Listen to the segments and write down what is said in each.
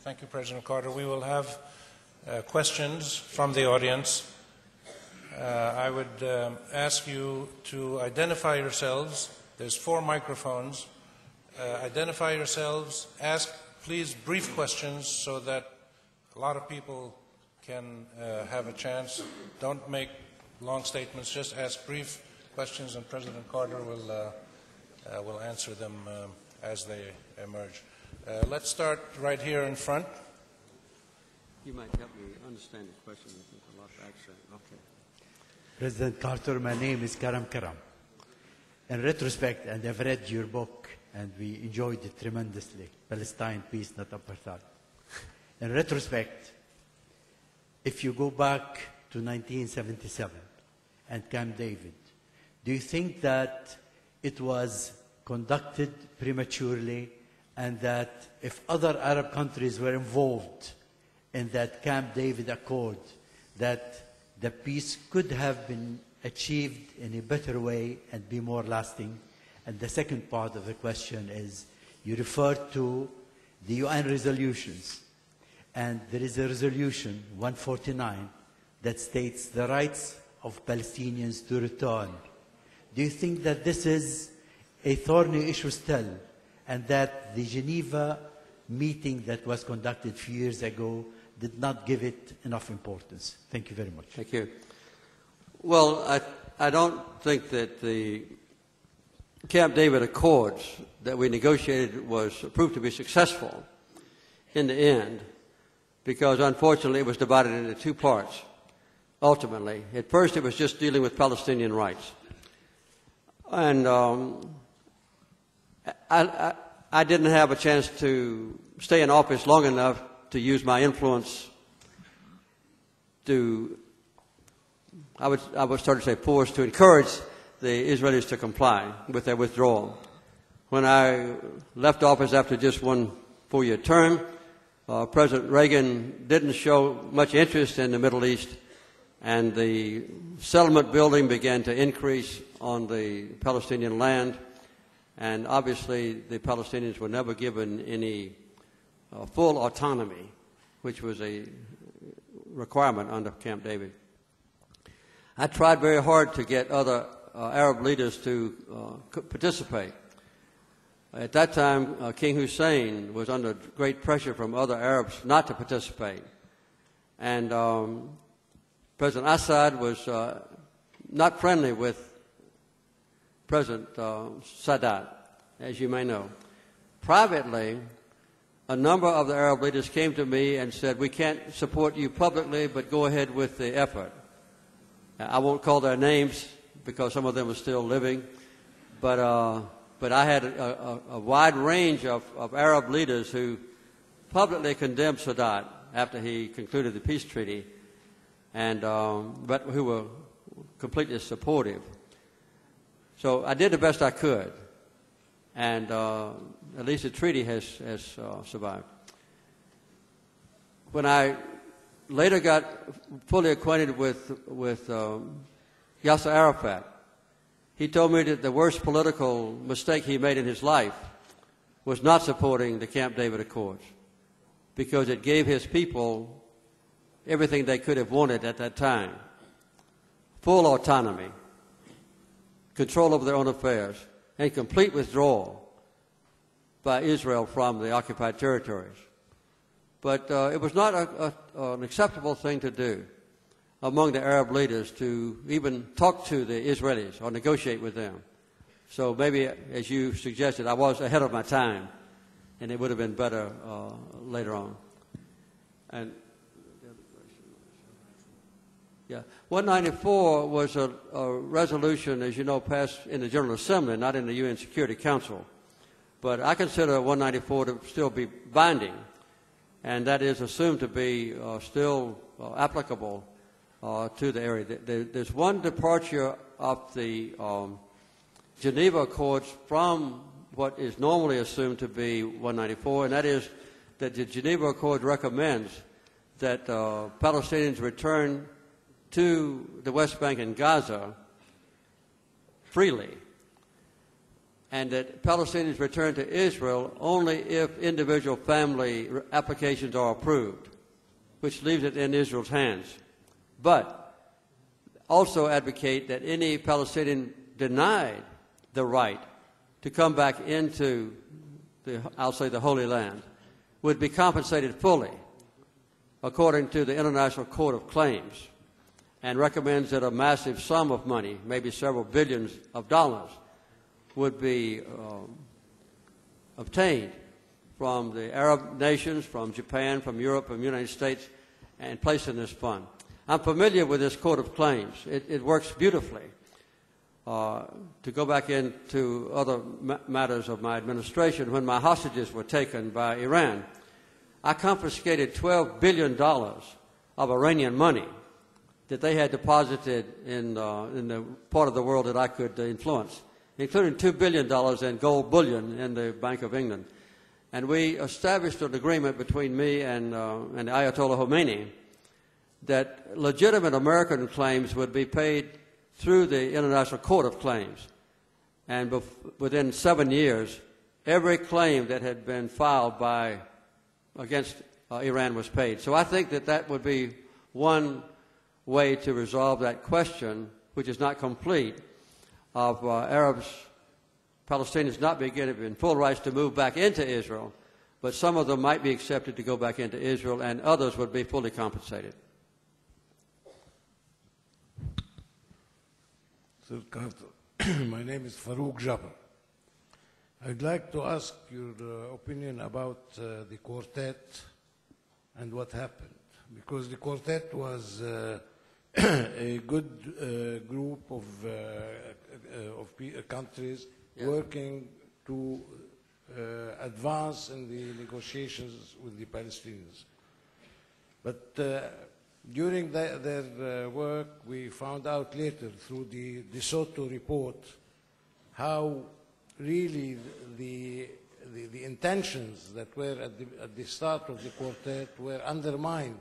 Thank you, President Carter. We will have questions from the audience. I would ask you to identify yourselves. There's 4 microphones. Identify yourselves. Ask, please, brief questions so that a lot of people can have a chance. Don't make long statements. Just ask brief questions, and President Carter will answer them as they emerge. Let's start right here in front. You might help me understand the question. There's a lot of accent. Okay. President Carter, my name is Karam Karam. In retrospect, and I've read your book, and we enjoyed it tremendously, Palestine, Peace, Not Apartheid. In retrospect, if you go back to 1977 and Camp David, do you think that it was conducted prematurely, and that if other Arab countries were involved in that Camp David Accord, that the peace could have been achieved in a better way and be more lasting? And the second part of the question is, you referred to the UN resolutions, and there is a resolution 149 that states the rights of Palestinians to return. Do you think that this is a thorny issue still, and that the Geneva meeting that was conducted a few years ago did not give it enough importance? Thank you very much. Thank you. Well, I don't think that the Camp David Accords that we negotiated was proved to be successful in the end, because unfortunately it was divided into 2 parts, ultimately. At first it was just dealing with Palestinian rights. And I didn't have a chance to stay in office long enough to use my influence to, I would start to say force, to encourage the Israelis to comply with their withdrawal. When I left office after just 1 4-year term, President Reagan didn't show much interest in the Middle East, and the settlement building began to increase on the Palestinian land, and obviously the Palestinians were never given any full autonomy, which was a requirement under Camp David. I tried very hard to get other Arab leaders to participate. At that time, King Hussein was under great pressure from other Arabs not to participate. And President Assad was not friendly with President Sadat, as you may know. Privately, a number of the Arab leaders came to me and said, we can't support you publicly, but go ahead with the effort. I won't call their names because some of them are still living, but I had a wide range of Arab leaders who publicly condemned Sadat after he concluded the peace treaty, and but who were completely supportive. So I did the best I could, and at least the treaty has survived. When I later got fully acquainted with Yasser Arafat, he told me that the worst political mistake he made in his life was not supporting the Camp David Accords, because it gave his people everything they could have wanted at that time: full autonomy, control over their own affairs, and complete withdrawal by Israel from the occupied territories. But it was not an acceptable thing to do among the Arab leaders to even talk to the Israelis or negotiate with them. So maybe, as you suggested, I was ahead of my time, and it would have been better later on. And yeah, 194 was a resolution, as you know, passed in the General Assembly, not in the UN Security Council. But I consider 194 to still be binding, and that is assumed to be still applicable to the area. There's one departure of the Geneva Accords from what is normally assumed to be 194, and that is that the Geneva Accord recommends that Palestinians return to the West Bank and Gaza freely. and that Palestinians return to Israel only if individual family applications are approved, which leaves it in Israel's hands. But also advocate that any Palestinian denied the right to come back into I'll say the Holy Land would be compensated fully according to the International Court of Claims, and recommends that a massive sum of money, maybe several billions of dollars, would be obtained from the Arab nations, from Japan, from Europe, from the United States, and placed in this fund. I'm familiar with this Court of Claims. It works beautifully. To go back into other matters of my administration, when my hostages were taken by Iran, I confiscated $12 billion of Iranian money that they had deposited in the part of the world that I could influence, including $2 billion in gold bullion in the Bank of England. And we established an agreement between me and Ayatollah Khomeini that legitimate American claims would be paid through the International Court of Claims. And within 7 years, every claim that had been filed against Iran was paid. So I think that would be one way to resolve that question, which is not complete, of Arabs, Palestinians not being given full rights to move back into Israel, but some of them might be accepted to go back into Israel, and others would be fully compensated. Sir Carter, my name is Farouk Jabr. I'd like to ask your opinion about the Quartet and what happened, because the Quartet was a good group of countries working to advance in the negotiations with the Palestinians. But during their work, we found out later through the De Soto report how really the intentions that were at the start of the Quartet were undermined.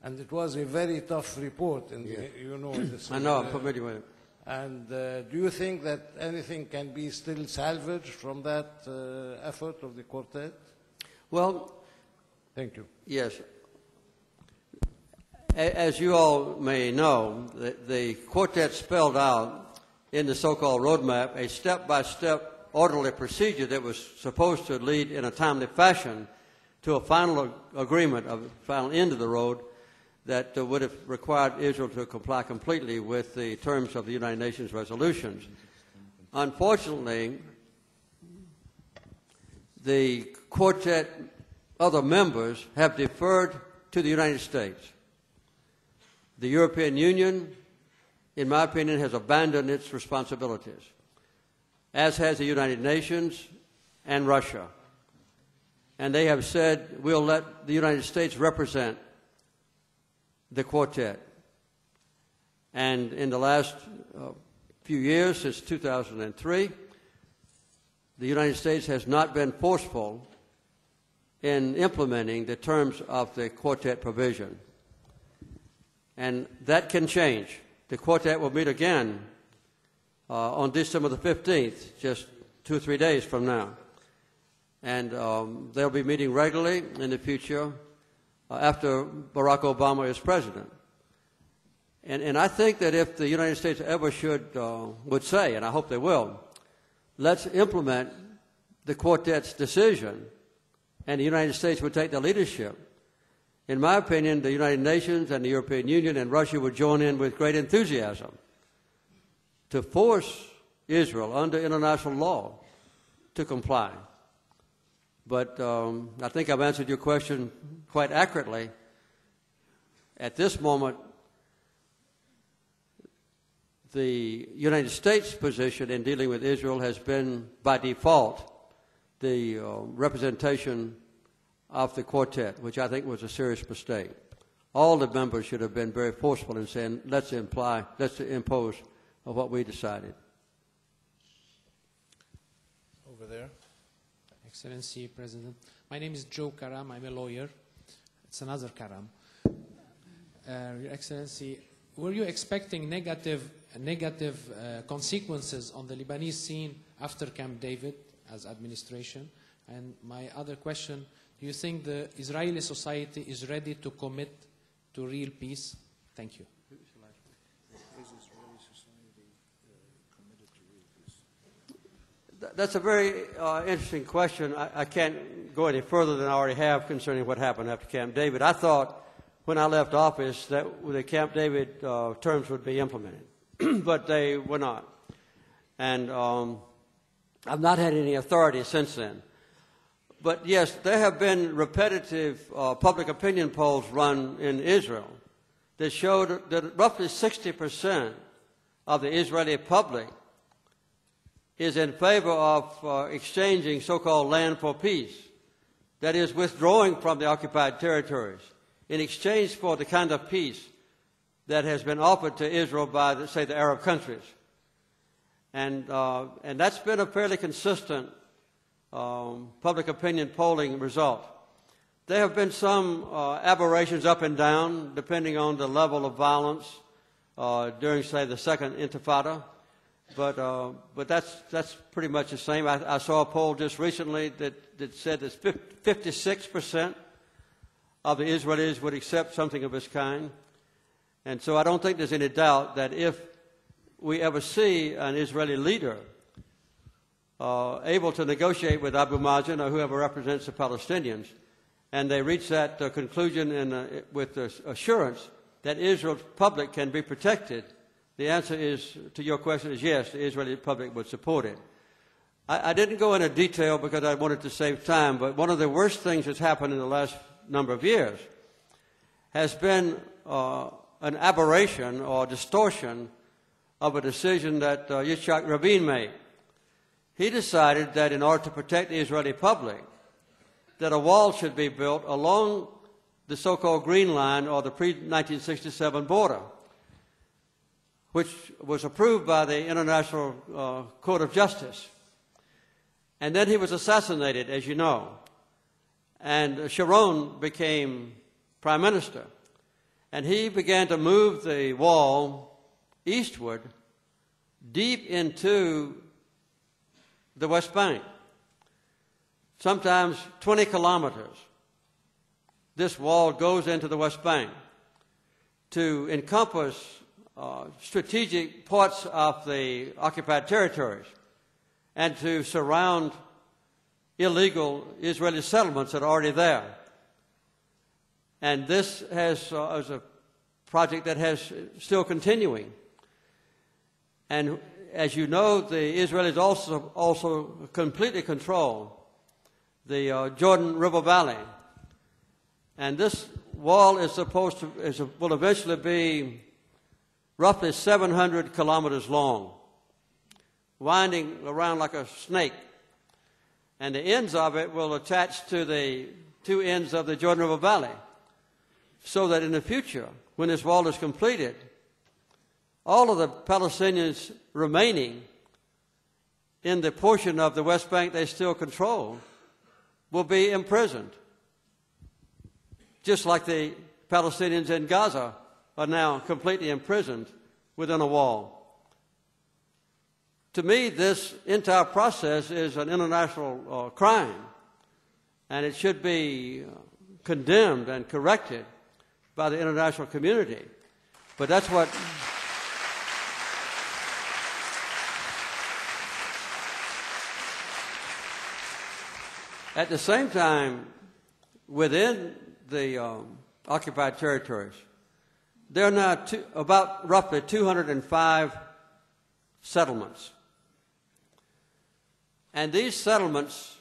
And it was a very tough report, in the, you know. I know, I'm familiar with it. And do you think that anything can be still salvaged from that effort of the Quartet? Well, thank you. Yes. As you all may know, the Quartet spelled out in the so-called roadmap a step-by-step orderly procedure that was supposed to lead in a timely fashion to a final agreement, a final end of the road that would have required Israel to comply completely with the terms of the United Nations resolutions. Unfortunately, the Quartet, other members, have deferred to the United States. The European Union, in my opinion, has abandoned its responsibilities, as has the United Nations and Russia. And they have said, we'll let the United States represent the Quartet. And in the last few years, since 2003, the United States has not been forceful in implementing the terms of the Quartet provision. And that can change. The Quartet will meet again on December the 15th, just 2 or 3 days from now. And they'll be meeting regularly in the future after Barack Obama is president. And I think that if the United States ever would say, and I hope they will, let's implement the Quartet's decision, and the United States would take the leadership. In my opinion, the United Nations and the European Union and Russia would join in with great enthusiasm to force Israel under international law to comply. But I think I've answered your question quite accurately. At this moment, the United States' position in dealing with Israel has been, by default, the representation of the Quartet, which I think was a serious mistake. All the members should have been very forceful in saying, let's impose what we decided. Over there. Excellency, President. My name is Joe Karam. I'm a lawyer. It's another Karam. Your Excellency, were you expecting negative negative consequences on the Lebanese scene after Camp David as administration? And my other question, do you think the Israeli society is ready to commit to real peace? Thank you. That's a very interesting question. I can't go any further than I already have concerning what happened after Camp David. I thought when I left office that the Camp David terms would be implemented, but they were not. And I've not had any authority since then. But yes, there have been repetitive public opinion polls run in Israel that showed that roughly 60% of the Israeli public is in favor of exchanging so-called land for peace, that is, withdrawing from the occupied territories in exchange for the kind of peace that has been offered to Israel by, say, the Arab countries. And that's been a fairly consistent public opinion polling result. There have been some aberrations up and down, depending on the level of violence during, say, the Second Intifada. But that's pretty much the same. I saw a poll just recently that said that 56% of the Israelis would accept something of this kind. And so I don't think there's any doubt that if we ever see an Israeli leader able to negotiate with Abu Mazen or whoever represents the Palestinians, and they reach that conclusion with the assurance that Israel's public can be protected, the answer is, to your question, is yes, the Israeli public would support it. I didn't go into detail because I wanted to save time, but one of the worst things that's happened in the last number of years has been an aberration or distortion of a decision that Yitzhak Rabin made. He decided that in order to protect the Israeli public, that a wall should be built along the so-called Green Line or the pre-1967 border, which was approved by the International Court of Justice. And then he was assassinated, as you know, and Sharon became prime minister. And he began to move the wall eastward, deep into the West Bank, sometimes 20 kilometers. This wall goes into the West Bank to encompass strategic parts of the occupied territories and to surround illegal Israeli settlements that are already there. And this is a project that has still continuing. And as you know, the Israelis also completely control the Jordan River Valley. And this wall is supposed to, will eventually be roughly 700 kilometers long, winding around like a snake. And the ends of it will attach to the two ends of the Jordan River Valley, so that in the future, when this wall is completed, all of the Palestinians remaining in the portion of the West Bank they still control will be imprisoned, just like the Palestinians in Gaza are now completely imprisoned within a wall. To me, this entire process is an international crime, and it should be condemned and corrected by the international community. But that's what... At the same time, within the occupied territories, there are now about roughly 205 settlements. And these settlements,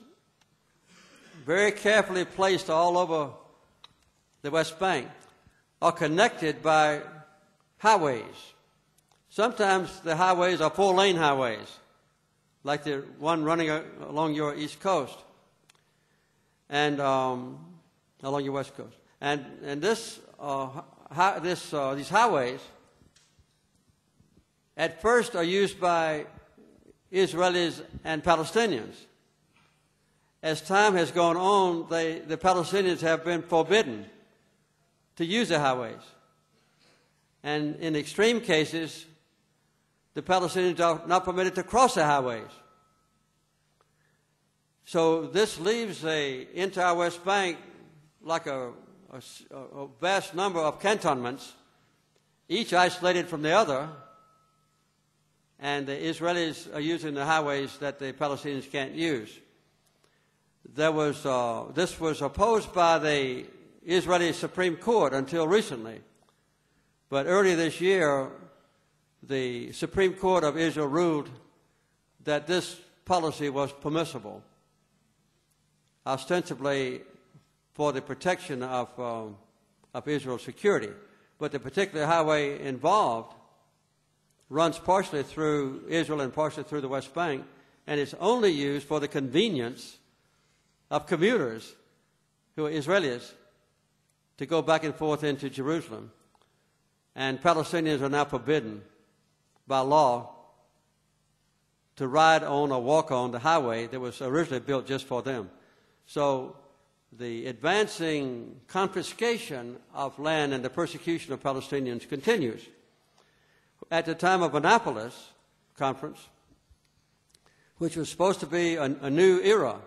very carefully placed all over the West Bank, are connected by highways. Sometimes the highways are four-lane highways, like the one running along your east coast and along your west coast. And these highways at first are used by Israelis and Palestinians. As time has gone on, the Palestinians have been forbidden to use the highways. And in extreme cases, the Palestinians are not permitted to cross the highways. So this leaves the entire West Bank like a vast number of cantonments, each isolated from the other, and the Israelis are using the highways that the Palestinians can't use. This was opposed by the Israeli Supreme Court until recently. But earlier this year, the Supreme Court of Israel ruled that this policy was permissible, ostensibly for the protection of Israel's security. But the particular highway involved runs partially through Israel and partially through the West Bank, and it's only used for the convenience of commuters who are Israelis to go back and forth into Jerusalem. And Palestinians are now forbidden by law to ride on or walk on the highway that was originally built just for them. So the advancing confiscation of land and the persecution of Palestinians continues. At the time of Annapolis Conference, which was supposed to be a new era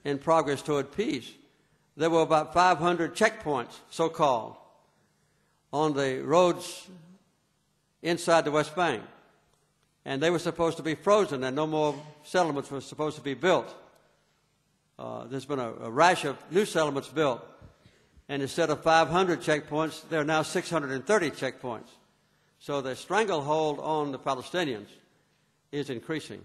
in progress toward peace, there were about 500 checkpoints, so-called, on the roads inside the West Bank. And they were supposed to be frozen, and no more settlements were supposed to be built. There's been a rash of new settlements built. And instead of 500 checkpoints, there are now 630 checkpoints. So the stranglehold on the Palestinians is increasing.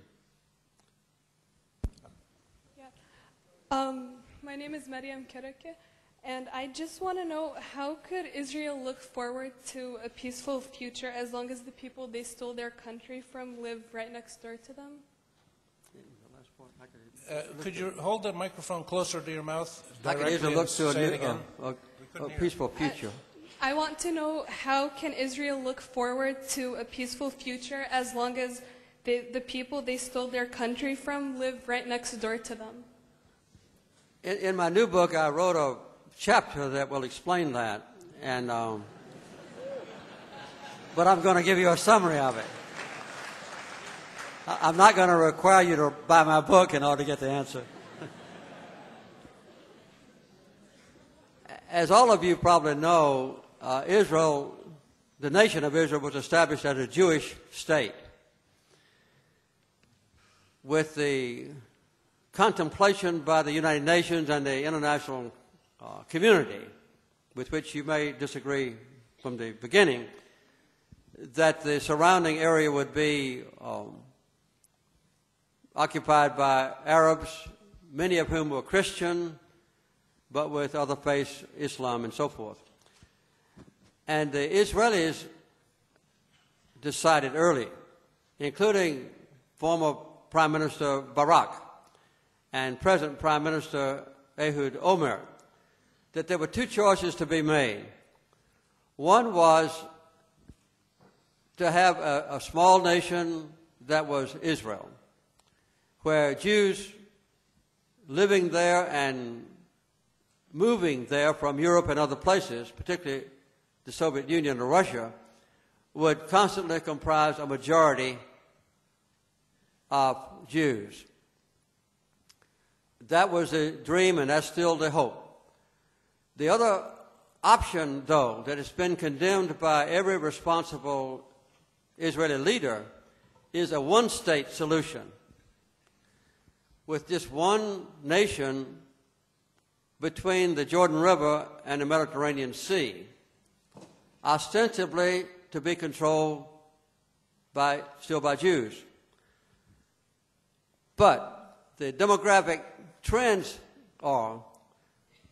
Yeah. My name is Mariam Kereke, and I just want to know, how could Israel look forward to a peaceful future as long as the people they stole their country from live right next door to them? Could you hold the microphone closer to your mouth? How can Israel look to a peaceful future? I want to know, how can Israel look forward to a peaceful future as long as the people they stole their country from live right next door to them? In my new book, I wrote a chapter that will explain that, and but I'm going to give you a summary of it. I'm not going to require you to buy my book in order to get the answer. As all of you probably know, Israel, the nation of Israel, was established as a Jewish state with the contemplation by the United Nations and the international community, with which you may disagree from the beginning, that the surrounding area would be occupied by Arabs, many of whom were Christian, but with other faiths, Islam and so forth. And the Israelis decided early, including former Prime Minister Barak and present Prime Minister Ehud Olmert, that there were two choices to be made. One was to have a small nation that was Israel, where Jews living there and moving there from Europe and other places, particularly the Soviet Union or Russia, would constantly comprise a majority of Jews. That was the dream, and that's still the hope. The other option, though, that has been condemned by every responsible Israeli leader is a one-state solution with just one nation between the Jordan River and the Mediterranean Sea, ostensibly to be controlled still by Jews. But the demographic trends are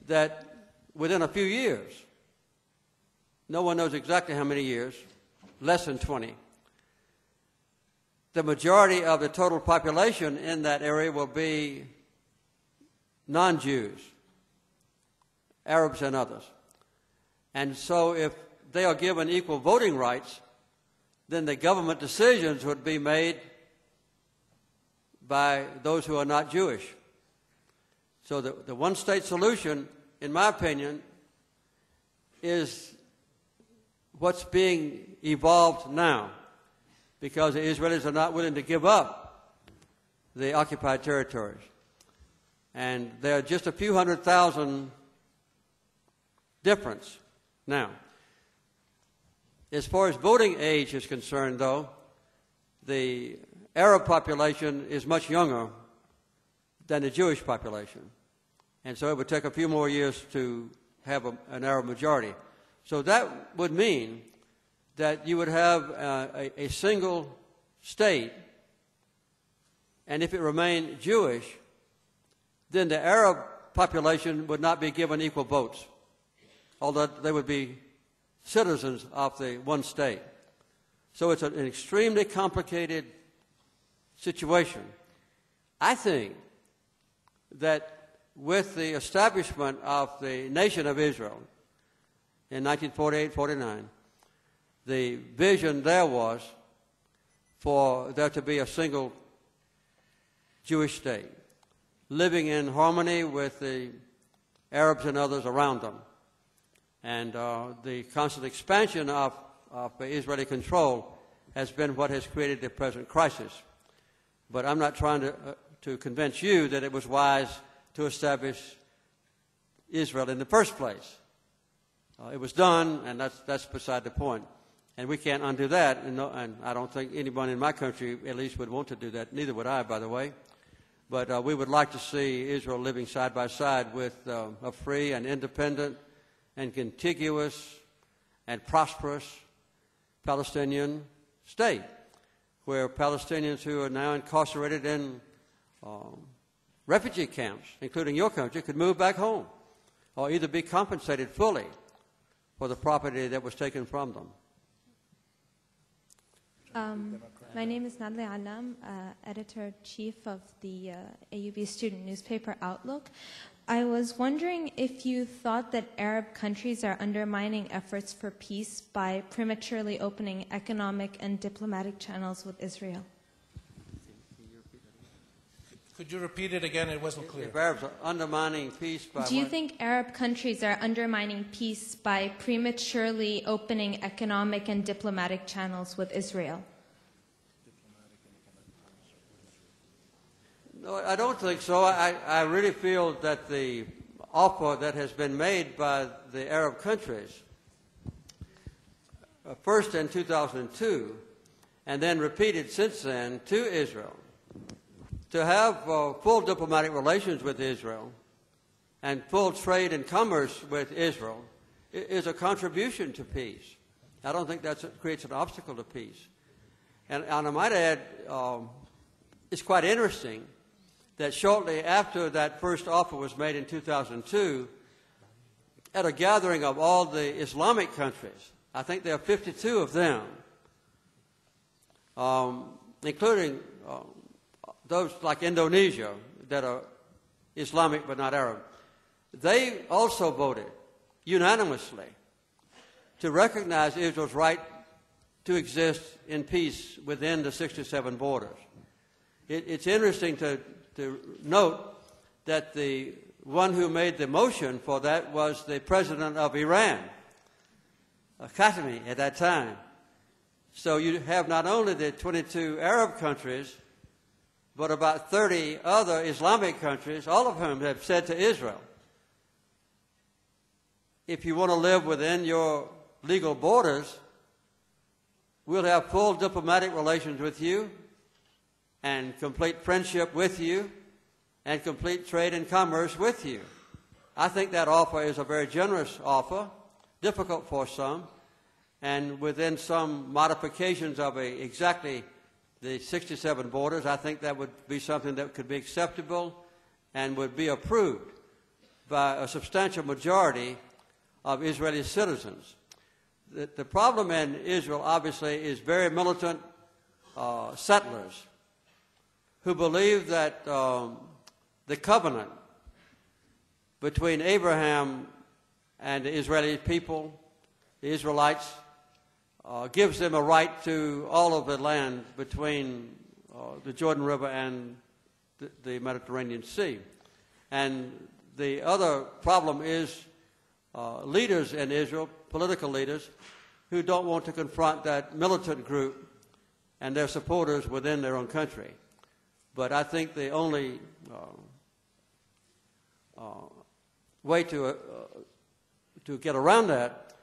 that within a few years, no one knows exactly how many years, less than 20, the majority of the total population in that area will be non-Jews, Arabs and others. And so if they are given equal voting rights, then the government decisions would be made by those who are not Jewish. So the one-state solution, in my opinion, is what's being evolved now, because the Israelis are not willing to give up the occupied territories. And there are just a few 100,000 difference now. As far as voting age is concerned, though, the Arab population is much younger than the Jewish population. And so it would take a few more years to have an Arab majority. So that would mean that you would have a single state, and if it remained Jewish, then the Arab population would not be given equal votes, although they would be citizens of the one state. So it's an extremely complicated situation. I think that with the establishment of the nation of Israel in 1948-49, the vision there was for there to be a single Jewish state, living in harmony with the Arabs and others around them. And the constant expansion of Israeli control has been what has created the present crisis. But I'm not trying to convince you that it was wise to establish Israel in the first place. It was done, and that's beside the point. And we can't undo that, and I don't think anyone in my country at least would want to do that. Neither would I, by the way. But we would like to see Israel living side by side with a free and independent and contiguous and prosperous Palestinian state, where Palestinians who are now incarcerated in refugee camps, including your country, could move back home or either be compensated fully for the property that was taken from them. My name is Nadle Alam, editor-chief of the AUB student newspaper Outlook. I was wondering if you thought that Arab countries are undermining efforts for peace by prematurely opening economic and diplomatic channels with Israel. Could you repeat it again? It wasn't clear. If Arabs are undermining peace by Do you think Arab countries are undermining peace by prematurely opening economic and diplomatic channels with Israel? No, I don't think so. I really feel that the offer that has been made by the Arab countries, first in 2002, and then repeated since then to Israel, to have full diplomatic relations with Israel and full trade and commerce with Israel is a contribution to peace. I don't think that creates an obstacle to peace. And I might add, it's quite interesting that shortly after that first offer was made in 2002, at a gathering of all the Islamic countries, I think there are 52 of them, including those like Indonesia that are Islamic but not Arab, they also voted unanimously to recognize Israel's right to exist in peace within the 67 borders. It's interesting to note that the one who made the motion for that was the president of Iran, Khatami, at that time. So you have not only the 22 Arab countries, but about 30 other Islamic countries, all of whom have said to Israel, if you want to live within your legal borders, we'll have full diplomatic relations with you and complete friendship with you and complete trade and commerce with you. I think that offer is a very generous offer, difficult for some, and within some modifications of exactly the 67 borders, I think that would be something that could be acceptable and would be approved by a substantial majority of Israeli citizens. The problem in Israel, obviously, is very militant settlers who believe that the covenant between Abraham and the Israeli people, the Israelites, gives them a right to all of the land between the Jordan River and the Mediterranean Sea. And the other problem is leaders in Israel, political leaders, who don't want to confront that militant group and their supporters within their own country. But I think the only way to get around that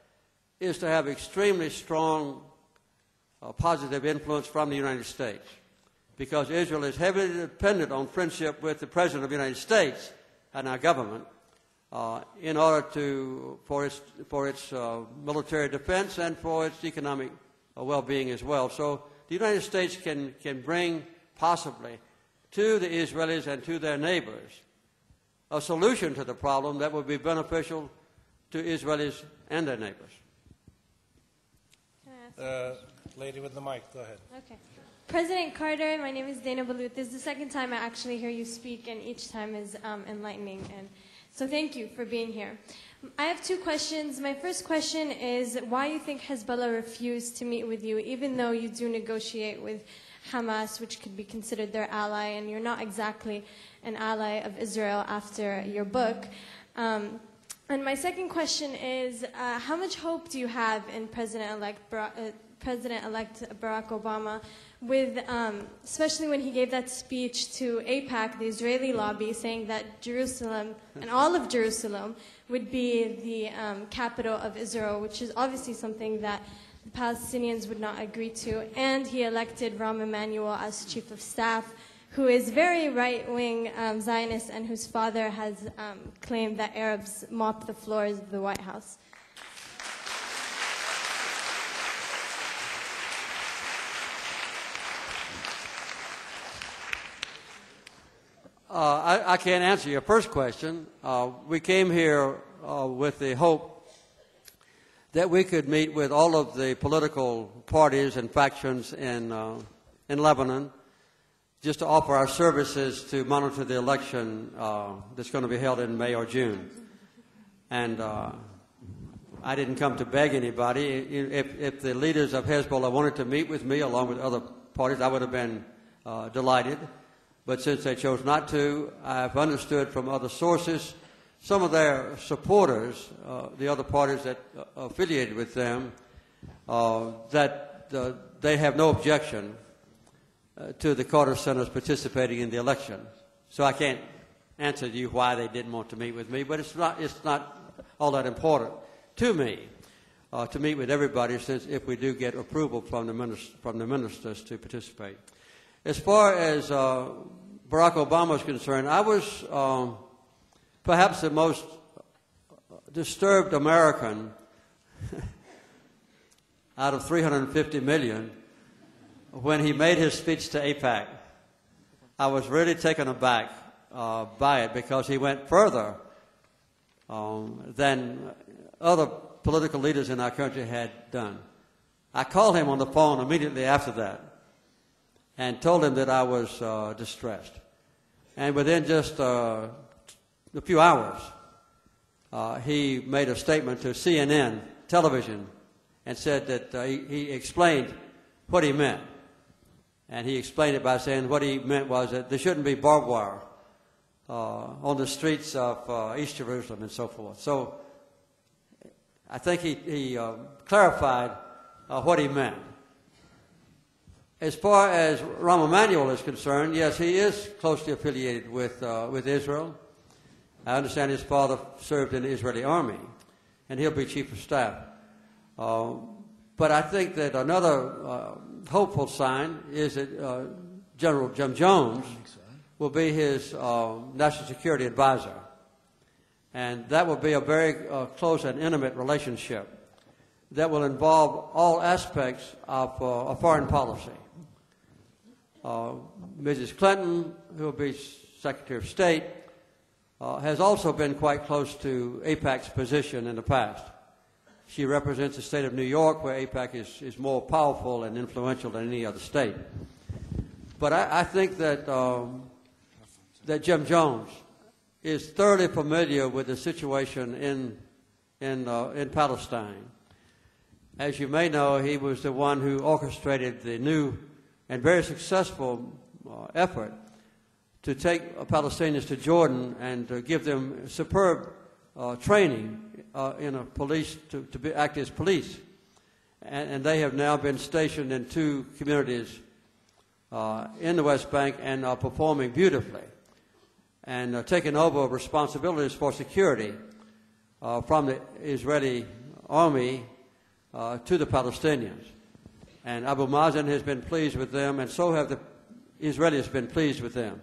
is to have extremely strong positive influence from the United States, because Israel is heavily dependent on friendship with the President of the United States and our government in order for its military defense and for its economic well-being as well. So the United States can bring possibly to the Israelis and to their neighbors a solution to the problem that would be beneficial to Israelis and their neighbors. Can I ask Lady with the mic, go ahead. Okay. President Carter, my name is Dana Balut. This is the second time I actually hear you speak, and each time is enlightening. And so thank you for being here. I have two questions. My first question is why you think Hezbollah refused to meet with you, even though you do negotiate with Hamas, which could be considered their ally, and you're not exactly an ally of Israel after your book. And my second question is, how much hope do you have in President-elect Barack Obama, with, especially when he gave that speech to AIPAC, the Israeli lobby, saying that Jerusalem and all of Jerusalem would be the capital of Israel, which is obviously something that the Palestinians would not agree to. And he elected Rahm Emanuel as chief of staff, who is very right-wing Zionist and whose father has claimed that Arabs mop the floors of the White House. I can't answer your first question. We came here with the hope that we could meet with all of the political parties and factions in Lebanon, just to offer our services to monitor the election that's going to be held in May or June. And I didn't come to beg anybody. If the leaders of Hezbollah wanted to meet with me along with other parties, I would have been delighted. But since they chose not to, I've understood from other sources, some of their supporters, the other parties that affiliated with them, that they have no objection to the Carter Center's participating in the election. So I can't answer you why they didn't want to meet with me, but it's not all that important to me to meet with everybody, since if we do get approval from the ministers to participate. As far as Barack Obama is concerned, I was perhaps the most disturbed American out of 350 million when he made his speech to AIPAC. I was really taken aback by it, because he went further than other political leaders in our country had done. I called him on the phone immediately after that and told him that I was distressed. And within just a few hours, he made a statement to CNN television and said that he explained what he meant. And he explained it by saying what he meant was that there shouldn't be barbed wire on the streets of East Jerusalem and so forth. So I think he clarified what he meant. As far as Rahm Emanuel is concerned, yes, he is closely affiliated with Israel. I understand his father served in the Israeli army, and he'll be chief of staff. But I think that another hopeful sign is that General Jim Jones will be his national security advisor. And that will be a very close and intimate relationship that will involve all aspects of foreign policy. Mrs. Clinton, who will be Secretary of State, has also been quite close to AIPAC's position in the past. She represents the state of New York, where AIPAC is more powerful and influential than any other state. But I think that that Jim Jones is thoroughly familiar with the situation in Palestine. As you may know, he was the one who orchestrated the new and very successful effort to take Palestinians to Jordan and to give them superb training in a police to act as police. And they have now been stationed in 2 communities in the West Bank and are performing beautifully and taking over responsibilities for security from the Israeli army to the Palestinians. And Abu Mazen has been pleased with them, and so have the Israelis been pleased with them.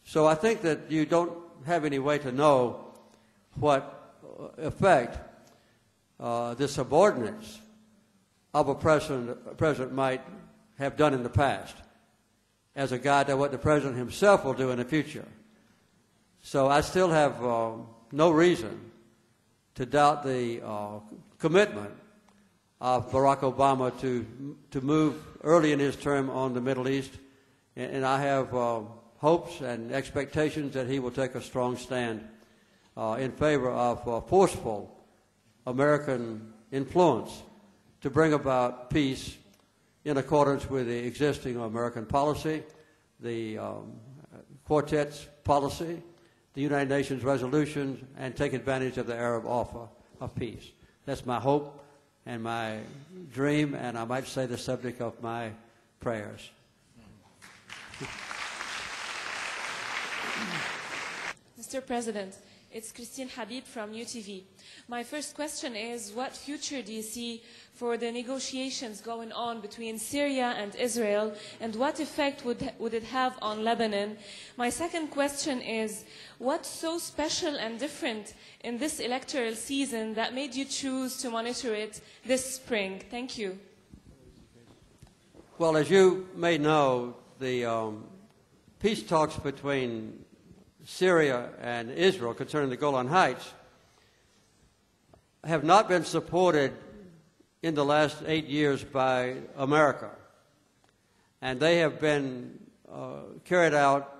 So I think that you don't have any way to know what effect the subordinates of a president might have done in the past as a guide to what the president himself will do in the future. So I still have no reason to doubt the commitment of Barack Obama to move early in his term on the Middle East, and I have hopes and expectations that he will take a strong stand in favor of forceful American influence to bring about peace in accordance with the existing American policy, the Quartet's policy, the United Nations resolutions, and take advantage of the Arab offer of peace. That's my hope and my dream, and I might say the subject of my prayers. Mr. President, it's Christine Habib from UTV. My first question is, what future do you see for the negotiations going on between Syria and Israel, and what effect would it have on Lebanon? My second question is, what's so special and different in this electoral season that made you choose to monitor it this spring? Thank you. Well, as you may know, the peace talks between Syria and Israel concerning the Golan Heights have not been supported in the last 8 years by America. And they have been carried out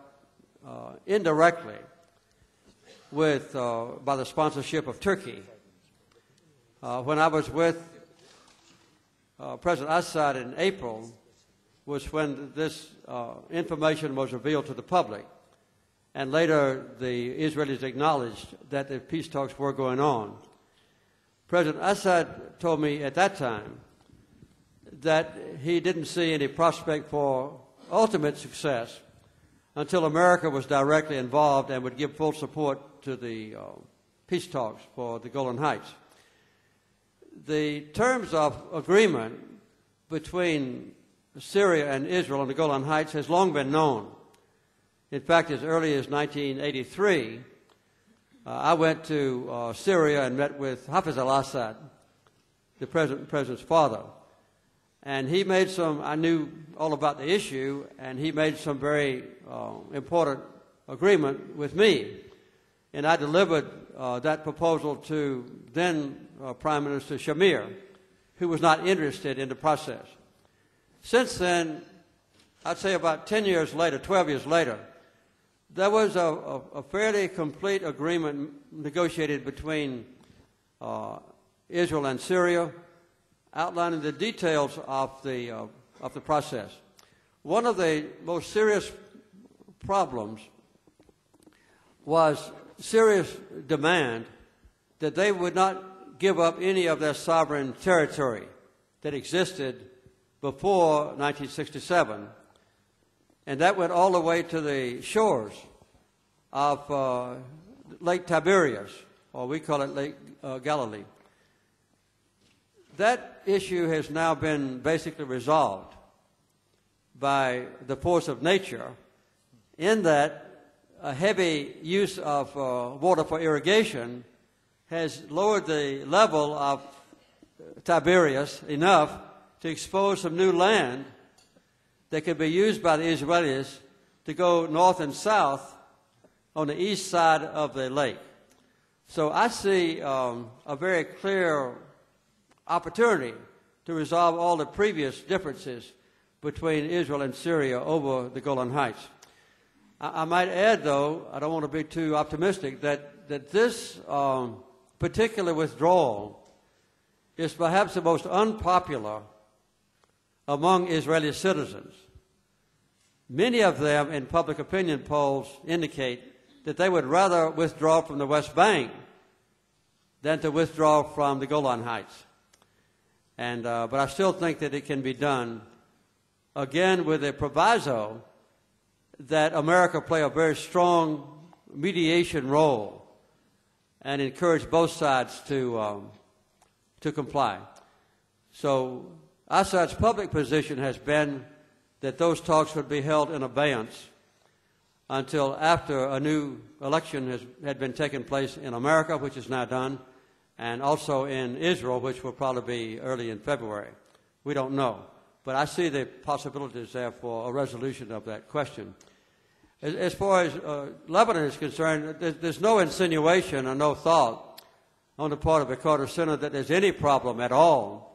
indirectly by the sponsorship of Turkey. When I was with President Assad in April was when this information was revealed to the public. And later, the Israelis acknowledged that the peace talks were going on. President Assad told me at that time that he didn't see any prospect for ultimate success until America was directly involved and would give full support to the peace talks for the Golan Heights. The terms of agreement between Syria and Israel on the Golan Heights has long been known. In fact, as early as 1983, I went to Syria and met with Hafiz al-Assad, the president's father. And he made I knew all about the issue, and he made some very important agreement with me. And I delivered that proposal to then Prime Minister Shamir, who was not interested in the process. Since then, I'd say about 10 years later, 12 years later, there was a fairly complete agreement negotiated between Israel and Syria, outlining the details of the process. One of the most serious problems was Syria's demand that they would not give up any of their sovereign territory that existed before 1967. And that went all the way to the shores of Lake Tiberias, or we call it Lake Galilee. That issue has now been basically resolved by the force of nature, in that a heavy use of water for irrigation has lowered the level of Tiberias enough to expose some new land that could be used by the Israelis to go north and south on the east side of the lake. So I see a very clear opportunity to resolve all the previous differences between Israel and Syria over the Golan Heights. I might add, though, I don't want to be too optimistic, that this particular withdrawal is perhaps the most unpopular among Israeli citizens. Many of them in public opinion polls indicate that they would rather withdraw from the West Bank than to withdraw from the Golan Heights. But I still think that it can be done again with a proviso that America play a very strong mediation role and encourage both sides to comply. So Assad's public position has been that those talks would be held in abeyance until after a new election had been taken place in America, which is now done, and also in Israel, which will probably be early in February. We don't know. But I see the possibilities there for a resolution of that question. As far as Lebanon is concerned, there's no insinuation or no thought on the part of the Carter Center that there's any problem at all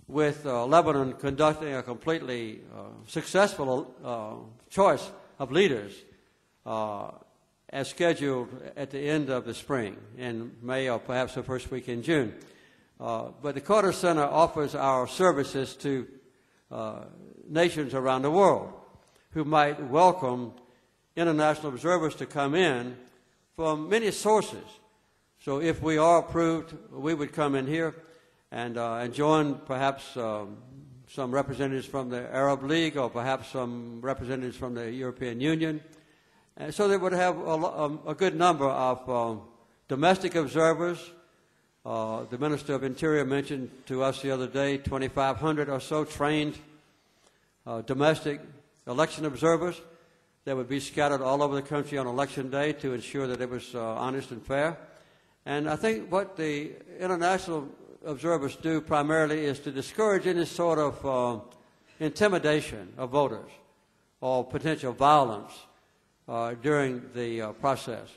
with Lebanon conducting a completely successful choice of leaders as scheduled at the end of the spring, in May or perhaps the first week in June. But the Carter Center offers our services to nations around the world who might welcome international observers to come in from many sources. So if we are approved, we would come in here and join perhaps some representatives from the Arab League or perhaps some representatives from the European Union. And so they would have a good number of domestic observers. The Minister of Interior mentioned to us the other day 2,500 or so trained domestic election observers that would be scattered all over the country on election day to ensure that it was honest and fair. And I think what the international observers do primarily is to discourage any sort of intimidation of voters or potential violence during the process.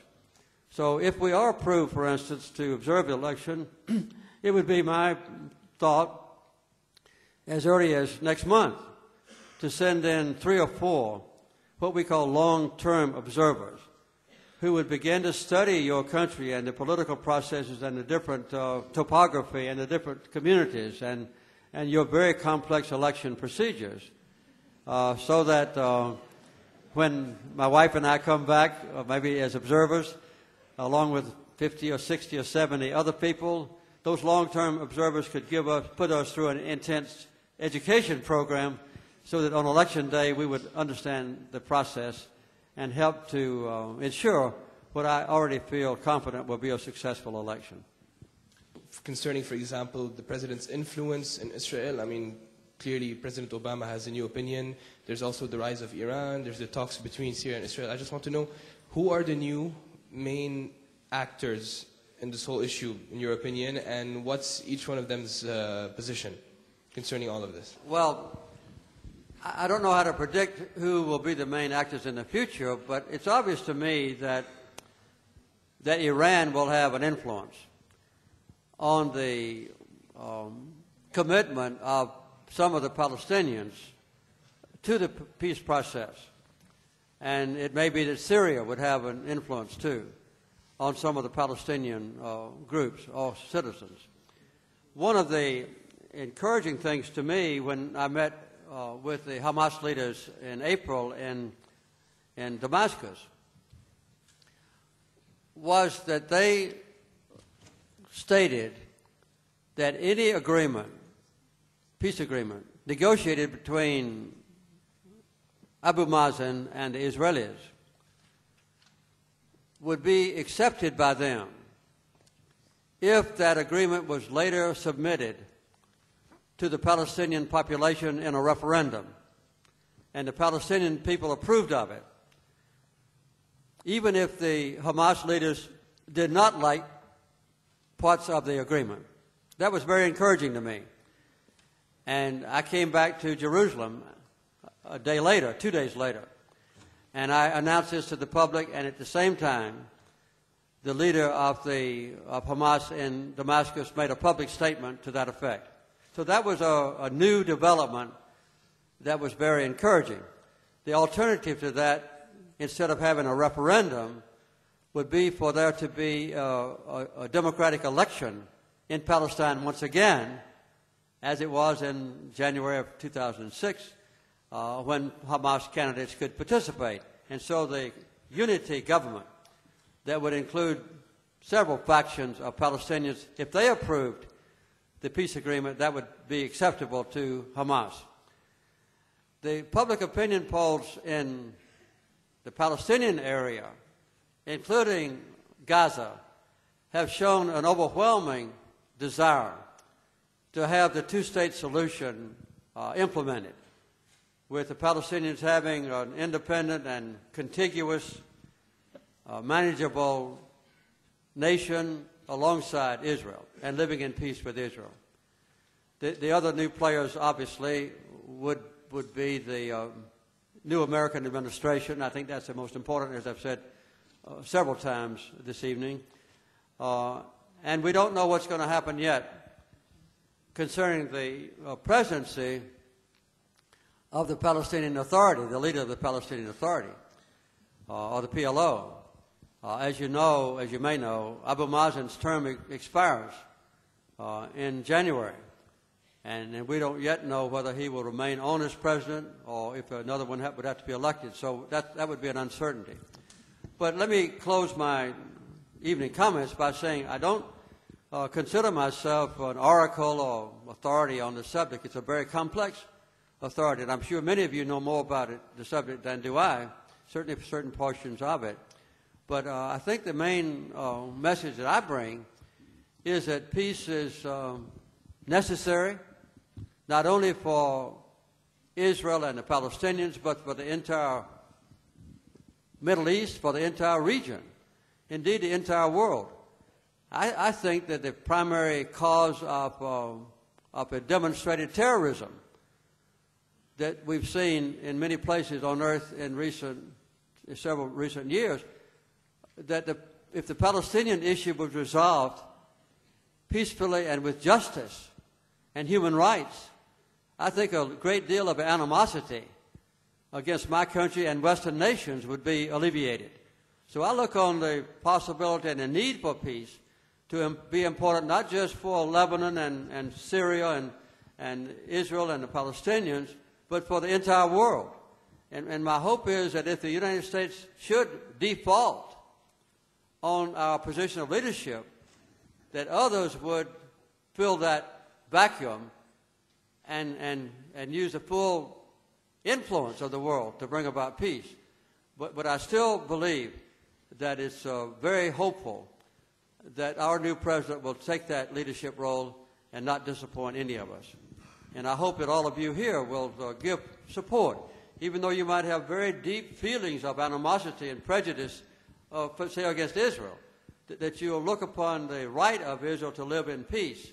So if we are approved, for instance, to observe the election, it would be my thought as early as next month to send in 3 or 4 what we call long-term observers who would begin to study your country and the political processes and the different topography and the different communities and your very complex election procedures so that when my wife and I come back, maybe as observers, along with 50 or 60 or 70 other people, those long-term observers could put us through an intense education program so that on election day we would understand the process and help to ensure what I already feel confident will be a successful election. Concerning, for example, the president's influence in Israel, I mean, clearly President Obama has a new opinion. There's also the rise of Iran. There's the talks between Syria and Israel. I just want to know, who are the new main actors in this whole issue, in your opinion, and what's each one of them's position concerning all of this? Well, I don't know how to predict who will be the main actors in the future, but it's obvious to me that Iran will have an influence on the commitment of some of the Palestinians to the peace process. And it may be that Syria would have an influence, too, on some of the Palestinian groups or citizens. One of the encouraging things to me when I met with the Hamas leaders in April in Damascus was that they stated that any agreement, peace agreement, negotiated between Abu Mazen and the Israelis would be accepted by them if that agreement was later submitted to the Palestinian population in a referendum and the Palestinian people approved of it, even if the Hamas leaders did not like parts of the agreement. That was very encouraging to me. And I came back to Jerusalem a day later, 2 days later, and I announced this to the public, and at the same time, the leader of Hamas in Damascus made a public statement to that effect. So that was a new development that was very encouraging. The alternative to that, instead of having a referendum, would be for there to be a democratic election in Palestine once again, as it was in January of 2006, when Hamas candidates could participate. And so the unity government that would include several factions of Palestinians, if they approved the peace agreement, that would be acceptable to Hamas. The public opinion polls in the Palestinian area, including Gaza, have shown an overwhelming desire to have the two-state solution implemented, with the Palestinians having an independent and contiguous, manageable nation alongside Israel and living in peace with Israel. The other new players, obviously, would be the new American administration. I think that's the most important, as I've said several times this evening. And we don't know what's going to happen yet concerning the presidency of the Palestinian Authority, the leader of the Palestinian Authority, or the PLO. As you may know, Abu Mazen's term expires in January. And we don't yet know whether he will remain on as president or if another one would have to be elected. So that would be an uncertainty. But let me close my evening comments by saying I don't consider myself an oracle or authority on the subject. It's a very complex authority, and I'm sure many of you know more about the subject than do I, certainly for certain portions of it. But I think the main message that I bring is that peace is necessary, not only for Israel and the Palestinians, but for the entire Middle East, for the entire region, indeed the entire world. I think that the primary cause of a demonstrated terrorism that we've seen in many places on earth in several recent years, that if the Palestinian issue was resolved peacefully and with justice and human rights, I think a great deal of animosity against my country and Western nations would be alleviated. So I look on the possibility and the need for peace to be important not just for Lebanon and Syria and Israel and the Palestinians, but for the entire world. And my hope is that if the United States should default on our position of leadership, that others would fill that vacuum and use the full influence of the world to bring about peace. But I still believe that it's very hopeful that our new president will take that leadership role and not disappoint any of us. And I hope that all of you here will give support, even though you might have very deep feelings of animosity and prejudice, say, against Israel, that you will look upon the right of Israel to live in peace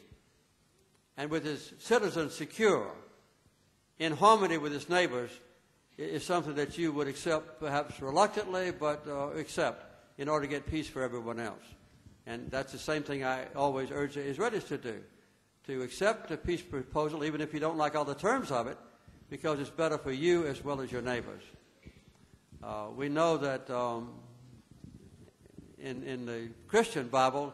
and with its citizens secure, in harmony with its neighbors, is something that you would accept perhaps reluctantly, but accept in order to get peace for everyone else. And that's the same thing I always urge the Israelis to do, to accept a peace proposal, even if you don't like all the terms of it, because it's better for you as well as your neighbors. We know that in the Christian Bible,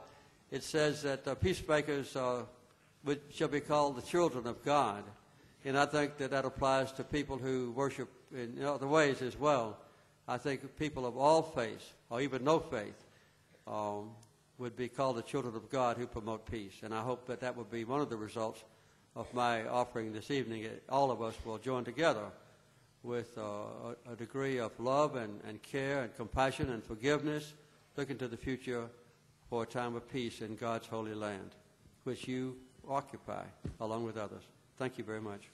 it says that peacemakers shall be called the children of God. And I think that applies to people who worship in other ways as well. I think people of all faiths, or even no faith, would be called the children of God who promote peace. And I hope that would be one of the results of my offering this evening. All of us will join together with a degree of love and care and compassion and forgiveness, looking to the future for a time of peace in God's holy land, which you occupy along with others. Thank you very much.